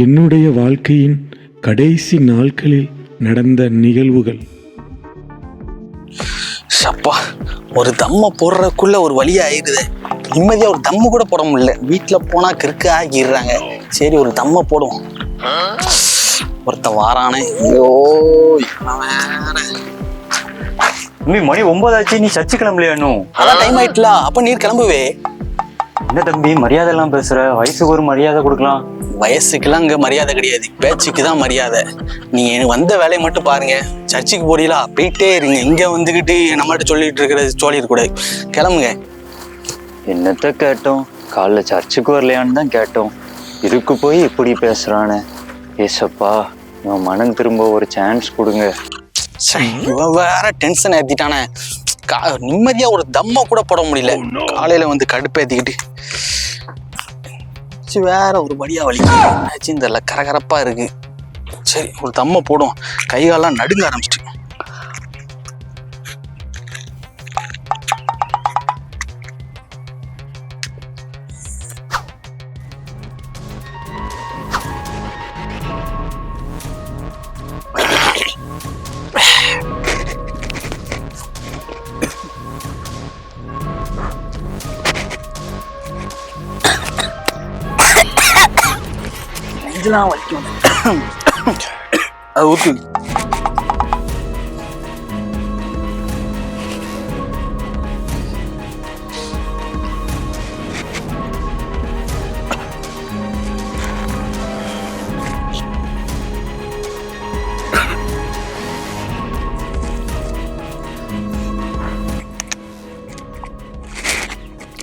என்னுடைய வாழ்க்கையின் கடைசி நாட்களில் நடந்த நிகழ்வுகள். சப்பா, ஒரு தம்மை போடுறதுக்குள்ள ஒரு வழி ஆயிடுது. நிம்மதியா ஒரு தம்மு கூட போட முடியல. வீட்டுல போனா கிறுக்க ஆக்கிடுறாங்க. சரி, ஒரு தம்மை போடுவோம். ஒருத்தன் வாரானே. ஐயோ, தம்பி மணி 9 ஆச்சு, நீ சர்ச்சு கிளம்பலையா இன்னும்? அதான் டைம் ஆயிட்டுல. அப்ப நீர் கிளம்புவே. என்ன தம்பி மரியாதை எல்லாம் பேசுற? வயசுக்கு ஒரு மரியாதை கொடுக்கலாம். வயசுக்கெல்லாம் இங்க மரியாதை கிடையாது, பேச்சுக்கு தான் மரியாதை. நீங்க எனக்கு வந்த வேலையை மட்டும் பாருங்க. சர்ச்சுக்கு போறீங்களா, போயிட்டே இருங்க. இங்க வந்துகிட்டு நம்மகிட்ட சொல்லிட்டு இருக்கிறது சொல்லிடக்கூடாது. கிளம்புங்க. என்னத்த கேட்டோம்? காலைல சர்ச்சுக்கு வரலையான்னு தான் கேட்டோம். இருக்கு போய் இப்படி பேசுறானே. ஏசப்பா, இவன் மனம் திரும்ப ஒரு சான்ஸ் கொடுங்க. இவன் வேற டென்ஷன் ஏத்திட்டானே. நிம்மதியா ஒரு தம்மை கூட போட முடியல. காலையில வந்து கடுப்பேத்திக்கிட்டு வேற ஒரு படியா வலிக்கு இந்த கரகரப்பா இருக்கு. சரி, ஒரு தம்மை போடும். கைகாலெல்லாம் நடுங்க ஆரம்பிச்சிட்டு. நெஞ்செல்லாம் வலிக்கும். அது ஊத்து.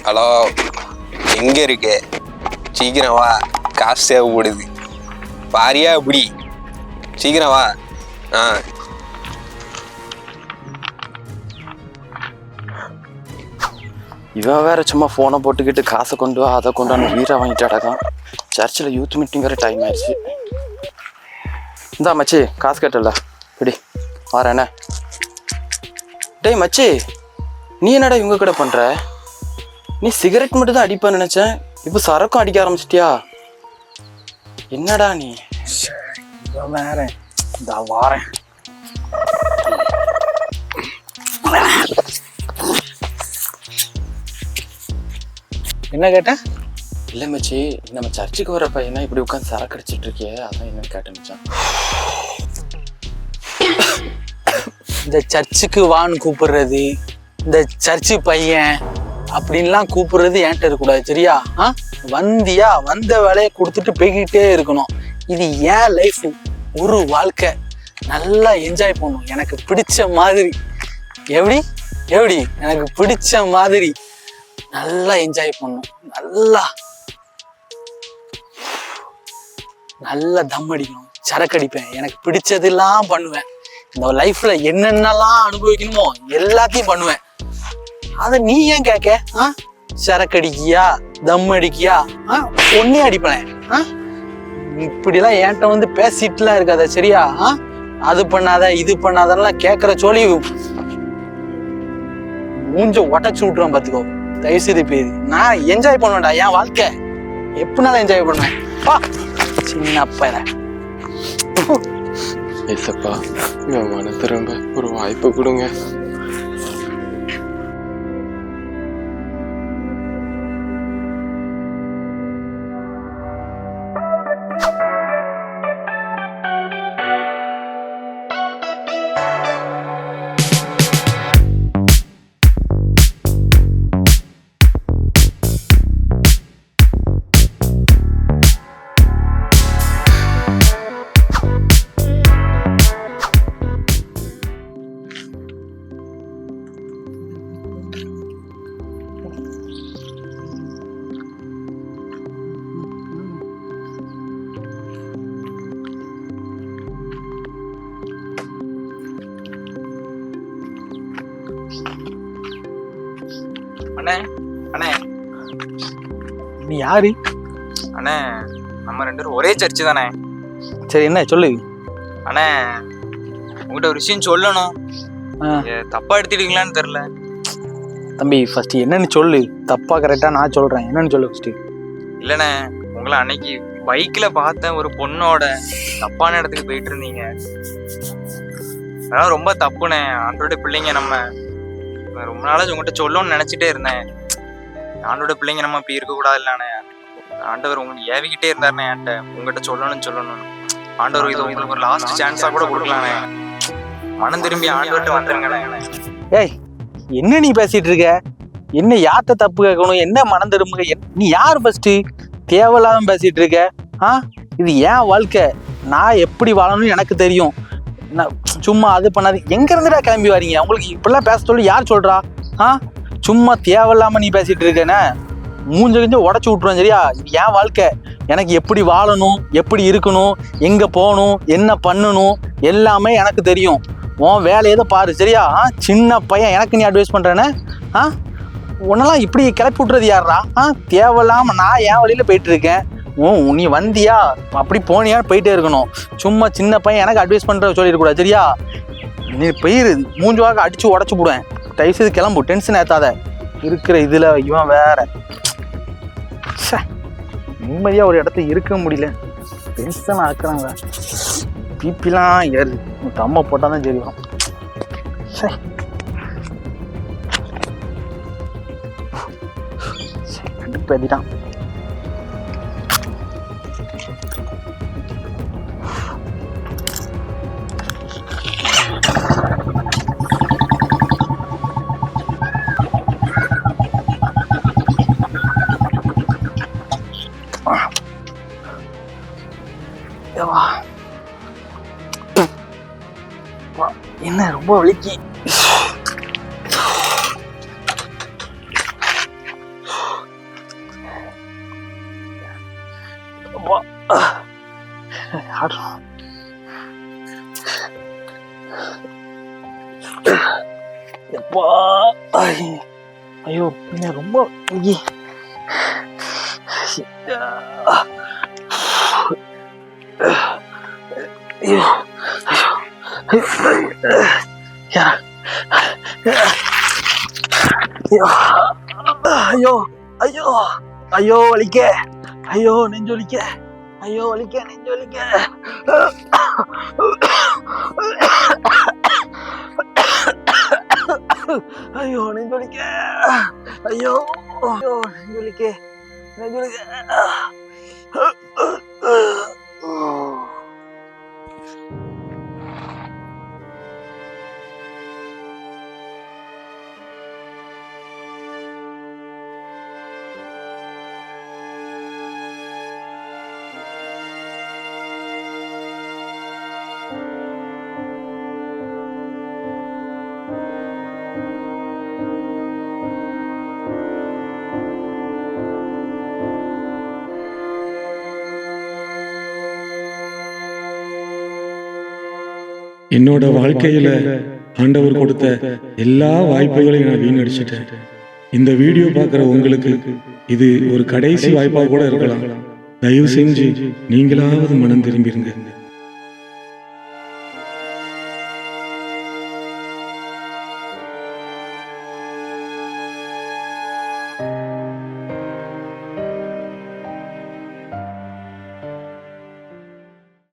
ஹலோ, எங்க இருக்கு? சீக்கிரம் வா, காசு தேவைப்படுது. பாரியா இப்படி சீக்கிரம் வா. இவன் வேற சும்மா போனை போட்டுக்கிட்டு காசை கொண்டு வா, அதை கொண்டாந்து வீரா வாங்கிட்டு அடக்கான். சர்ச்சில் யூத் மீட்டிங் வேற டைம் ஆயிடுச்சு. இந்தா மச்சி, காசு கேட்டல இப்படி வரேண்ணே. டேய் மச்சி, நீ என்னடா இவங்க கூட பண்ற? நீ சிகரெட் மட்டும் தான் அடிப்பான்னு நினைச்சேன், இப்போ சரக்கும் அடிக்க ஆரம்பிச்சிட்டியா? என்னடா நீ? வேற இந்த வாரேன். என்ன கேட்ட? இல்லை மச்சி, நம்ம சர்ச்சுக்கு வர பையனா இப்படி உட்காந்து சரக்கு அடிச்சிட்டு இருக்கியே, அதான் என்னன்னு கேட்டேன் மச்சான். இந்த சர்ச்சுக்கு வான்னு கூப்பிடுறது, இந்த சர்ச்சு பையன் அப்படின்லாம் கூப்பிடுறது என்கிட்ட இருக்கக்கூடாது, சரியா? வந்தியா, வந்த வேலையை கொடுத்துட்டு போய்கிட்டே இருக்கணும். இது ஏன் லைஃப், ஒரு வாழ்க்கை. நல்லா என்ஜாய் பண்ணணும், எனக்கு பிடிச்ச மாதிரி. எப்படி எப்படி எனக்கு பிடிச்ச மாதிரி நல்லா என்ஜாய் பண்ணணும். நல்லா தம் அடிக்கணும், சரக்கு அடிப்பேன், எனக்கு பிடிச்சதெல்லாம் பண்ணுவேன். இந்த லைஃப்ல என்னென்னலாம் அனுபவிக்கணுமோ எல்லாத்தையும் பண்ணுவேன். அத நீ ஏன் கேட்க? சரக்கு அடிக்கியா, தம் அடிக்கியா? ஒன்னே அடிப்பேன். இப்படிலாம் என்கிட்ட வந்து பேசிட்டுலாம் இருக்காத, சரியா? அது பண்ணாத இது பண்ணாதெல்லாம் கேட்கற சோழி மூஞ்ச உடச்சு விட்டுறோம், பாத்துக்கோ. தயவு செய்து பேரு நான் என்ஜாய் பண்ணுவேன்டா, என் வாழ்க்கை எப்படினாலும் என்ஜாய் பண்ணுவேன். சின்ன பையன். ஏசப்பா, என் மன திரும்ப ஒரு வாய்ப்பு கொடுங்க. அண்ணே அண்ணே, நீ யாரு? அண்ணே நம்ம 2 பேரும் ஒரே சர்ச்சு தானே. சரி, என்ன சொல்லு. அண்ணே, உங்கள்கிட்ட ஒரு விஷயம் சொல்லணும். தப்பா எடுத்துட்டீங்களான்னு தெரியல. தம்பி, ஃபர்ஸ்ட் என்னன்னு சொல்லு. தப்பா கரெக்டா நான் சொல்றேன், என்னன்னு சொல்லு ஃபர்ஸ்ட். இல்லைண்ணே, உங்களை அன்னைக்கு பைக்ல பார்த்தேன் ஒரு பொண்ணோட தப்பான இடத்துக்கு போயிட்டு இருந்தீங்க. அதெல்லாம் ரொம்ப தப்புண்ணே. ஆண்டோட பிள்ளைங்க நம்ம. நான் ரொம்ப நாளா உங்ககிட்ட சொல்லணும்னு நினைச்சிட்டே இருந்தேன். ஆண்டோட பிள்ளைங்க நம்ம இப்படி இருக்கக்கூடாது இல்லண்ணே. ஆண்டவர் உங்களுக்கு ஏவிக்கிட்டே இருந்தாருண்ணே என்கிட்ட உங்ககிட்ட சொல்லணும்னு. ஆண்டவர் இது உங்களுக்கு ஒரு லாஸ்ட் சான்ஸா கூட கொடுக்கலாண்ணே. மனம் திரும்பி ஆண்டவர்கிட்ட வந்துருங்கண்ணே. ஏய், என்ன நீ பேசிட்டு இருக்க? என்ன யார்கிட்ட தப்பு கேட்கணும்? என்ன மனம் திரும்புக? நீ யார் ஃபர்ஸ்ட்? தேவையில்லாம பேசிட்டு இருக்க. இது ஏன் வாழ்க்கை, நான் எப்படி வாழணும்னு எனக்கு தெரியும். நான் சும்மா அது பண்ணாது. எங்க இருந்துடா கிளம்பி வரீங்க? உங்களுக்கு இப்படிலாம் பேச சொல்லி யார் சொல்றா? சும்மா தேவையில்லாம நீ பேசிட்டு இருக்கேன்னு மூஞ்ச கொஞ்சம் உடச்சி விட்டுருவேன். சரியா? இது ஏன் வாழ்க்கை, எனக்கு எப்படி வாழணும், எப்படி இருக்கணும், எங்க போகணும், என்ன பண்ணணும் எல்லாமே எனக்கு தெரியும். உன் வேலையை பாரு. சரியா? சின்ன பையன் எனக்கு நீ அட்வைஸ் பண்றேன்னு உன்னெல்லாம் இப்படி கிளப்பி விட்டுறது யாரா? தேவையில்லாம நான் என் வழியில போயிட்டு இருக்கேன். நீ வந்தியா அப்படி போனியான்னு போயிட்டே இருக்கணும். சும்மா சின்ன பையன் எனக்கு அட்வைஸ் பண்ற சொல்லிடக்கூடாது. சரியா? நீ போயிரு, மூஞ்சுவாக அடிச்சு உடச்சு போடுவேன். தயவு செய்து கிளம்பு, டென்ஷன் ஏத்தாத. இருக்கிற இதுல இவன் வேற நிம்மதியா ஒரு இடத்துல இருக்க முடியல. டென்ஷன் ஆக்குறாங்க. பிபிலாம் ஏறு, தம்ம போட்டாதான் சரி வரும். கண்டுப்பேதிட்டான். என்ன ரொம்ப வலிக்கு. ஐயோ, என்ன ரொம்ப வலிக்கு. ஐயோ ஐயோ ஐயோ வலிக்க. ஐயோ நெஞ்சு வலிக்க. ஐயோ வலிக்க, நெஞ்சு வலிக்க. ஐயோ நெஞ்சு வலிக்க. ஐயோ ஐயோ நெஞ்சு வலிக்க, நெஞ்சு வலிக்க. என்னோட வாழ்க்கையில ஆண்டவர் கொடுத்த எல்லா வாய்ப்புகளையும் நான் வீணடிச்சிட்டேன். இந்த வீடியோ பார்க்குற உங்களுக்கு இது ஒரு கடைசி வாய்ப்பாக கூட இருக்கலாம். தயவு செஞ்சு நீங்களாவது மனம் திரும்பிருங்க.